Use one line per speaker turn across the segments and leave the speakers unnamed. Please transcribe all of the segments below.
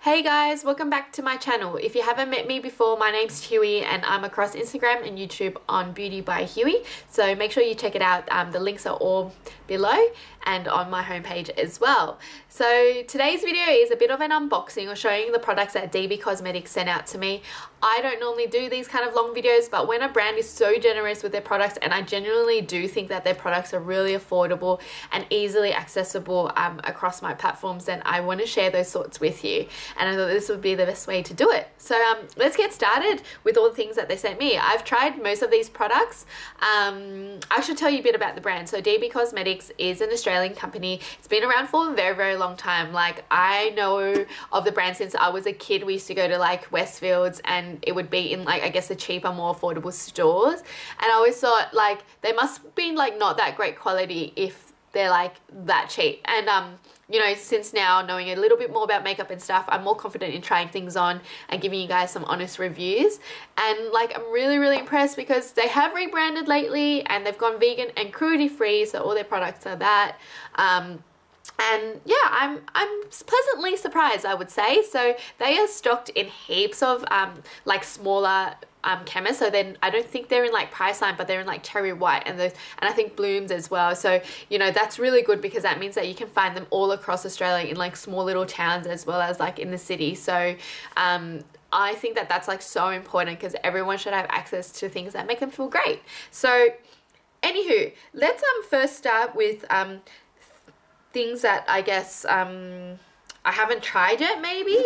Hey guys, welcome back to my channel. If you haven't met me before, my name's Hiuy and I'm across Instagram and YouTube on Beauty by Hiuy. So make sure you check it out. The links are all below and on my homepage as well. So today's video is a bit of an unboxing or showing the products that DB Cosmetics sent out to me. I don't normally do these kind of long videos, but when a brand is so generous with their products, and I genuinely do think that their products are really affordable and easily accessible across my platforms, then I want to share those thoughts with you. And I thought this would be the best way to do it. So let's get started with all the things that they sent me. I've tried most of these products. I should tell you a bit about the brand. So DB Cosmetics is an Australian company. It's been around for a very, very long time. Like, I know of the brand since I was a kid. We used to go to like Westfields and it would be in like, I guess, the cheaper, more affordable stores. And I always thought like they must have been like not that great quality if they're like that cheap. And you know, since now knowing a little bit more about makeup and stuff, I'm more confident in trying things on and giving you guys some honest reviews. And like, I'm really, really impressed because they have rebranded lately and they've gone vegan and cruelty free, so all their products are that. And yeah, I'm pleasantly surprised, I would say. So they are stocked in heaps of like smaller chemists. So then I don't think they're in like Priceline, but they're in like Cherry White and I think Blooms as well. So you know, that's really good because that means that you can find them all across Australia in like small little towns as well as like in the city. So I think that that's like so important because everyone should have access to things that make them feel great. So anywho, let's first start with things that I guess I haven't tried yet, maybe.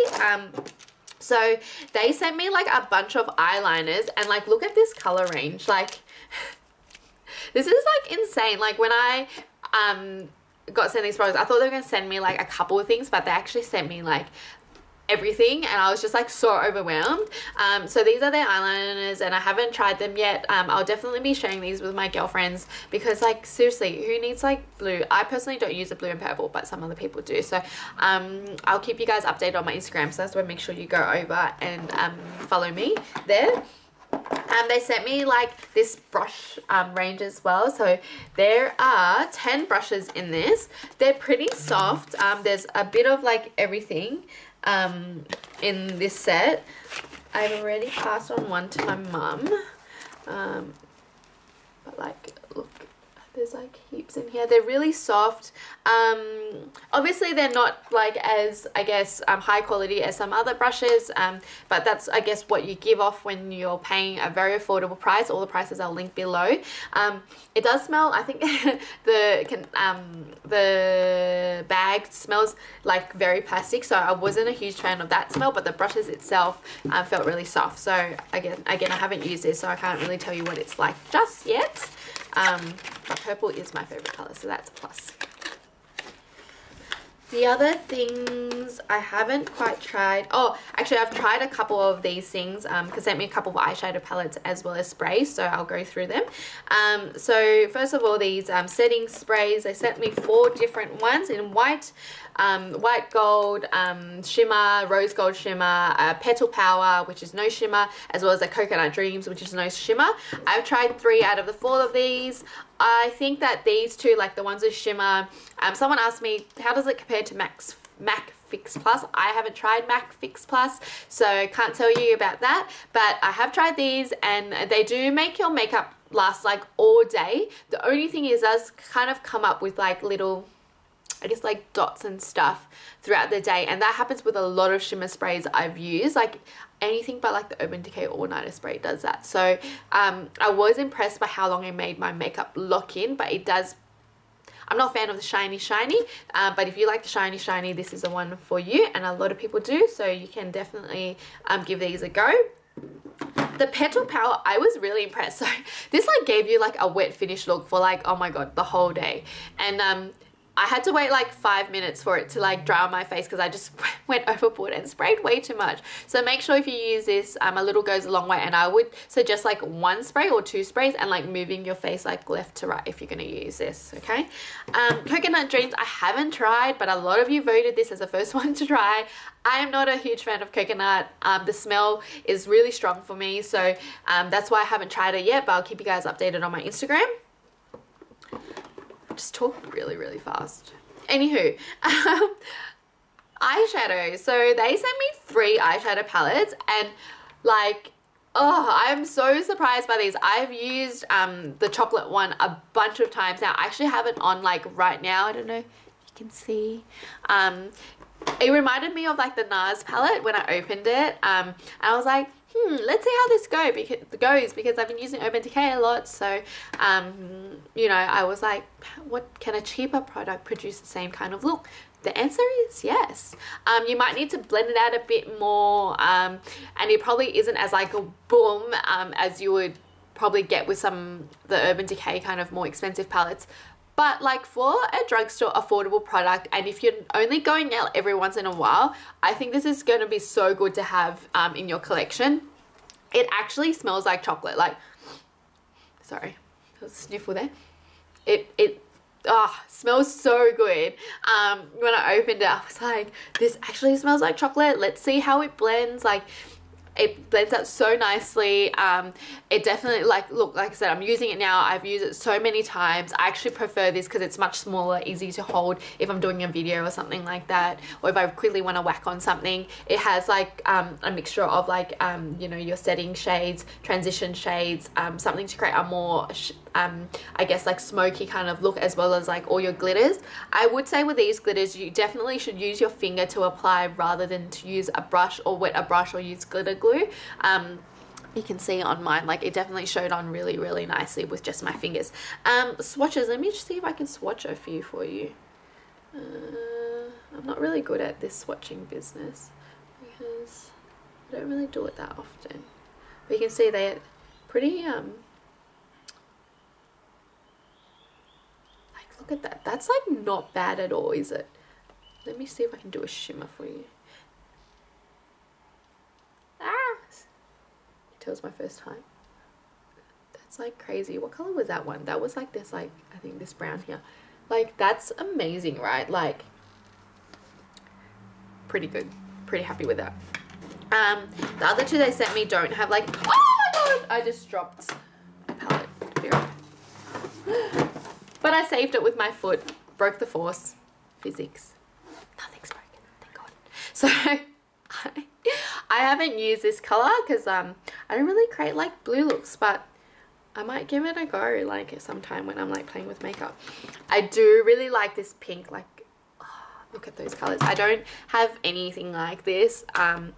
So they sent me like a bunch of eyeliners and like, look at this color range. Like, this is like insane. Like, when I got sent these products, I thought they were gonna send me like a couple of things, but they actually sent me like everything, and I was just like so overwhelmed. So these are their eyeliners and I haven't tried them yet. I'll definitely be sharing these with my girlfriends because like, seriously, who needs like blue? I personally don't use the blue and purple, but some other people do. So I'll keep you guys updated on my Instagram, so that's where make sure you go over and follow me there. They sent me like this brush range as well. So there are 10 brushes in this. They're pretty soft. There's a bit of like everything in this set. I've already passed on one to my mum, but like, look, there's like heaps in here. They're really soft. Obviously they're not like as, I guess, high quality as some other brushes, but that's, I guess, what you give off when you're paying a very affordable price. All the prices are linked below. It does smell, I think the bag smells like very plastic, so I wasn't a huge fan of that smell, but the brushes itself felt really soft. So again, I haven't used this, so I can't really tell you what it's like just yet. But purple is my favorite color, so that's a plus. The other things I haven't quite tried. Oh, actually, I've tried a couple of these things because they sent me a couple of eyeshadow palettes as well as sprays, so I'll go through them. So first of all, these setting sprays, they sent me 4 different ones in white, white gold, shimmer, rose gold shimmer, petal power, which is no shimmer, as well as a coconut dreams, which is no shimmer. I've tried 3 out of the 4 of these. I think that these 2, like the ones with shimmer, someone asked me, how does it compare to MAC Fix Plus? I haven't tried MAC Fix Plus, so can't tell you about that, but I have tried these and they do make your makeup last like all day. The only thing is, does kind of come up with like little, I guess, like dots and stuff throughout the day, and that happens with a lot of shimmer sprays I've used. Like anything but like the Urban Decay All Nighter spray does that. So I was impressed by how long it made my makeup lock in, but it does, I'm not a fan of the shiny, but if you like the shiny, this is the one for you, and a lot of people do, so you can definitely give these a go. The Petal Power, I was really impressed. So this like gave you like a wet finish look for like, oh my god, the whole day. And I had to wait like 5 minutes for it to like dry on my face because I just went overboard and sprayed way too much. So make sure if you use this, a little goes a long way, and I would suggest like 1 spray or 2 sprays and like moving your face like left to right if you're going to use this, okay? Coconut Dreams, I haven't tried, but a lot of you voted this as the first one to try. I am not a huge fan of coconut. The smell is really strong for me, so that's why I haven't tried it yet, but I'll keep you guys updated on my Instagram. Just talk really, really fast. Anywho, eyeshadow. So they sent me 3 eyeshadow palettes, and like, oh, I'm so surprised by these. I've used the chocolate one a bunch of times now. I actually have it on like right now. I don't know if you can see. It reminded me of like the NARS palette when I opened it. And I was like, let's see how this goes because I've been using Urban Decay a lot. So, you know, I was like, what can a cheaper product produce the same kind of look? The answer is yes. You might need to blend it out a bit more, and it probably isn't as like a boom as you would probably get with the Urban Decay kind of more expensive palettes. But like for a drugstore affordable product, and if you're only going out every once in a while, I think this is going to be so good to have in your collection. It actually smells like chocolate. Like, sorry, there was a sniffle there. It smells so good. When I opened it, I was like, this actually smells like chocolate. Let's see how it blends. Like, it blends out so nicely. It definitely, like I said, I'm using it now. I've used it so many times. I actually prefer this because it's much smaller, easy to hold if I'm doing a video or something like that, or if I quickly want to whack on something. It has like a mixture of like you know, your setting shades, transition shades, something to create a more I guess like smoky kind of look, as well as like all your glitters. I would say with these glitters, you definitely should use your finger to apply rather than to use a brush or wet a brush or use glitter glue. You can see on mine, like it definitely showed on really, really nicely with just my fingers. Swatches, let me just see if I can swatch a few for you. I'm not really good at this swatching business because I don't really do it that often. But you can see they're pretty, look at that. That's like not bad at all, is it? Let me see if I can do a shimmer for you. It was my first time. That's like crazy. What color was that one? That was like this, like, I think this brown here. Like, that's amazing, right? Like, pretty good. Pretty happy with that. The other 2 they sent me don't have like, oh my god, I just dropped my palette. Be right back. But I saved it with my foot. Broke the force. Physics. Nothing's broken, thank god. So I haven't used this color because I don't really create like blue looks, but I might give it a go like sometime when I'm like playing with makeup. I do really like this pink, like, oh, look at those colors. I don't have anything like this, and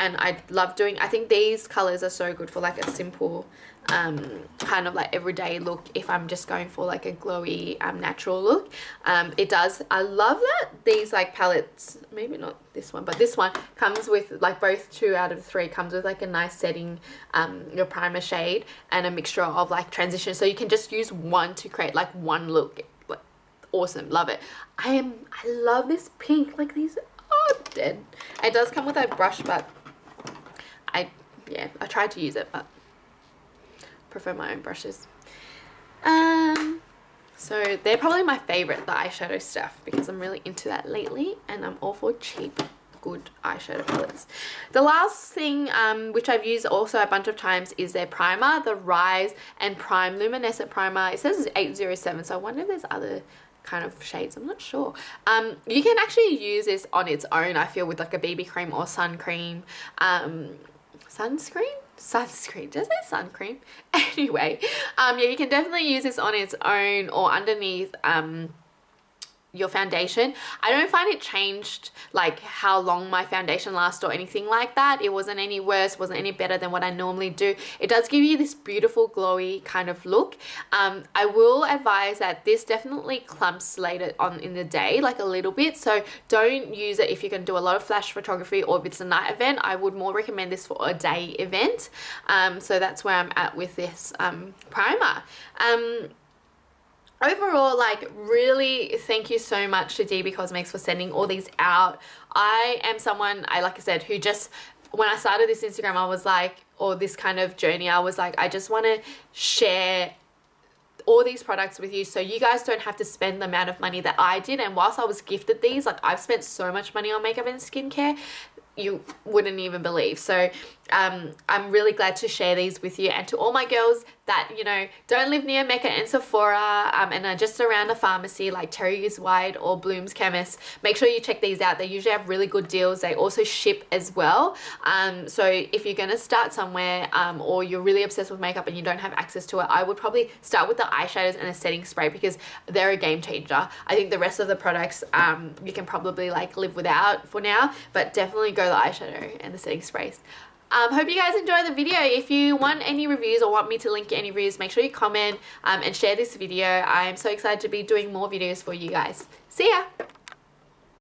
I love doing, I think these colors are so good for like a simple kind of like everyday look if I'm just going for like a glowy natural look. It does, I love that these like palettes, maybe not this one, but this one comes with like both 2 out of 3 comes with like a nice setting, your primer shade and a mixture of like transition, so you can just use one to create like one look. Like, awesome, love it. I love this pink, like these, oh, dead. It does come with a brush, but I tried to use it, but prefer my own brushes. So they're probably my favorite, the eyeshadow stuff, because I'm really into that lately, and I'm all for cheap, good eyeshadow palettes. The last thing, which I've used also a bunch of times, is their primer, the Rise and Prime Luminescent Primer. It says it's 807, so I wonder if there's other kind of shades, I'm not sure. You can actually use this on its own, I feel, with like a BB cream or sun cream. Sunscreen, just say sun cream. Anyway, yeah, you can definitely use this on its own or underneath your foundation. I don't find it changed like how long my foundation lasts or anything like that. It wasn't any worse, wasn't any better than what I normally do. It does give you this beautiful glowy kind of look. I will advise that this definitely clumps later on in the day, like a little bit, so don't use it if you're going to do a lot of flash photography or if it's a night event. I would more recommend this for a day event. So that's where I'm at with this primer. Overall, like, really thank you so much to DB Cosmetics for sending all these out. I am someone, like I said, who just, when I started this Instagram, I was like, or this kind of journey, I was like, I just want to share all these products with you so you guys don't have to spend the amount of money that I did. And whilst I was gifted these, like, I've spent so much money on makeup and skincare, you wouldn't even believe. So I'm really glad to share these with you. And to all my girls that, you know, don't live near Mecca and Sephora and are just around a pharmacy like Terry's White or Bloom's Chemist, make sure you check these out. They usually have really good deals. They also ship as well. So if you're going to start somewhere or you're really obsessed with makeup and you don't have access to it, I would probably start with the eyeshadows and a setting spray because they're a game changer. I think the rest of the products you can probably like live without for now, but definitely go the eyeshadow and the setting sprays. Hope you guys enjoy the video. If you want any reviews or want me to link any reviews, make sure you comment and share this video. I'm so excited to be doing more videos for you guys. See ya!